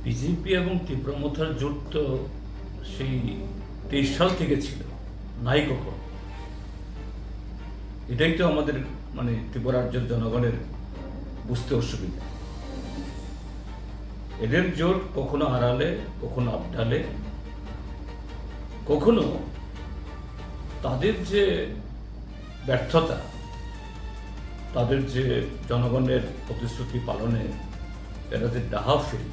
BJP এবং তীব্রমথার জোট তো সেই 23 সাল থেকে ছিল, নাই কখনো। এটাই তো আমাদের ত্রিপুরা রাজ্যের জনগণের বুঝতে অসুবিধা। এদের জোট কখনো আড়ালে, কখনো আবডালে, কখনো তাদের যে ব্যর্থতা, তাদের যে জনগণের প্রতিশ্রুতি পালনে এরা যে ডাহাফিল,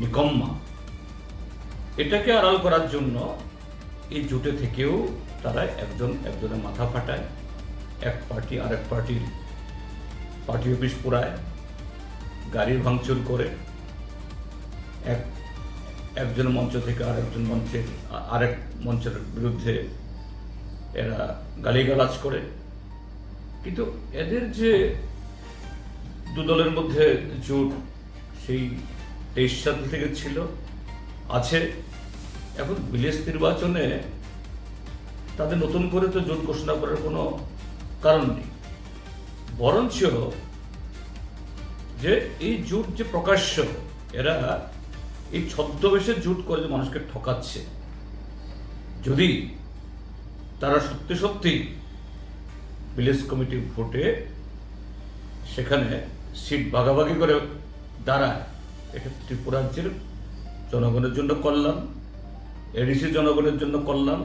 নিকম্মা, এটাকে আড়াল করার জন্য এই জোটে থেকেও তারা একজনের মাথা ফাটায়, এক পার্টি আরেক পার্টির পার্টি অফিস পোড়ায়, গাড়ি ভাঙচুর করে, একজন মঞ্চ থেকে আরেক মঞ্চের বিরুদ্ধে এরা গালিগালাজ করে। কিন্তু এদের যে দু দলের মধ্যে জোট সেই 23 সাল থেকে ছিল, আছে। এখন ভিলেজ নির্বাচনে তাদের নতুন করে তো জোট ঘোষণা করার কোনো কারণ নেই, বরঞ্চ যে এই জোট যে প্রকাশ্য, এরা এই ছদ্মবেশে জোট করে যে মানুষকে ঠকাচ্ছে। যদি তারা সত্যি সত্যি ভিলেজ কমিটি ভোটে সেখানে সিট ভাগাভাগি করে দাঁড়ায়, এটা ত্রিপুরা রাজ্যের জনগণের জন্য কল্যাণ, এডিসি জনগণের জন্য কল্যাণ,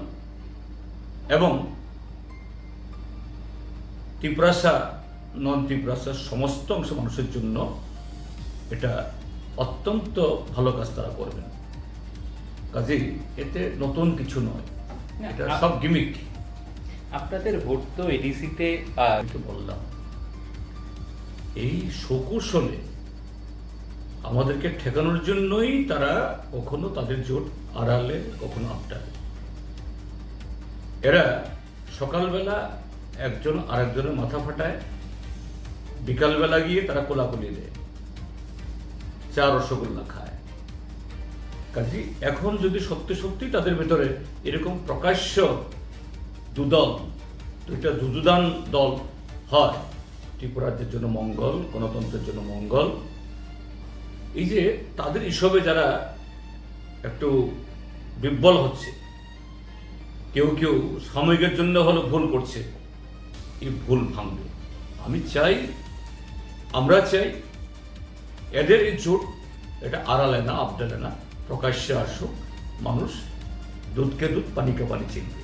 এবং ত্রিপুরাসা নন ত্রিপুরাসার সমস্ত অংশ মানুষের জন্য এটা অত্যন্ত ভালো কাজ তারা করবেন। কাজেই এতে নতুন কিছু নয়, এটা সব গিমিক। আপনাদের ভোট তো এডিসিতে বললাম, এই সুকৌশলে আমাদেরকে ঠেকানোর জন্যই তারা কখনো তাদের জোট আড়ালে, কখনো আবডালে। এরা সকালবেলা একজন আরেকজনের মাথা ফাটায়, বিকালবেলা গিয়ে তারা কোলাকুলি দেয়, চা রসগোল্লা খায়। কাজে এখন যদি সত্যি সত্যি তাদের ভেতরে এরকম প্রকাশ্য দুইটা যুযুদান দল হয়, ত্রিপুরা রাজ্যের জন্য মঙ্গল, গণতন্ত্রের জন্য মঙ্গল। এই যে তাদের এসবে যারা একটু বিব্বল হচ্ছে, কেউ কেউ সাময়িকের জন্য হলো ভুল করছে, এই ভুল ভাঙবে। আমরা চাই এদের এই জোট এটা আড়ালে না, আবডালে না, প্রকাশ্যে আসুক। মানুষ দুধকে দুধ, পানিকে পানি চিনবে।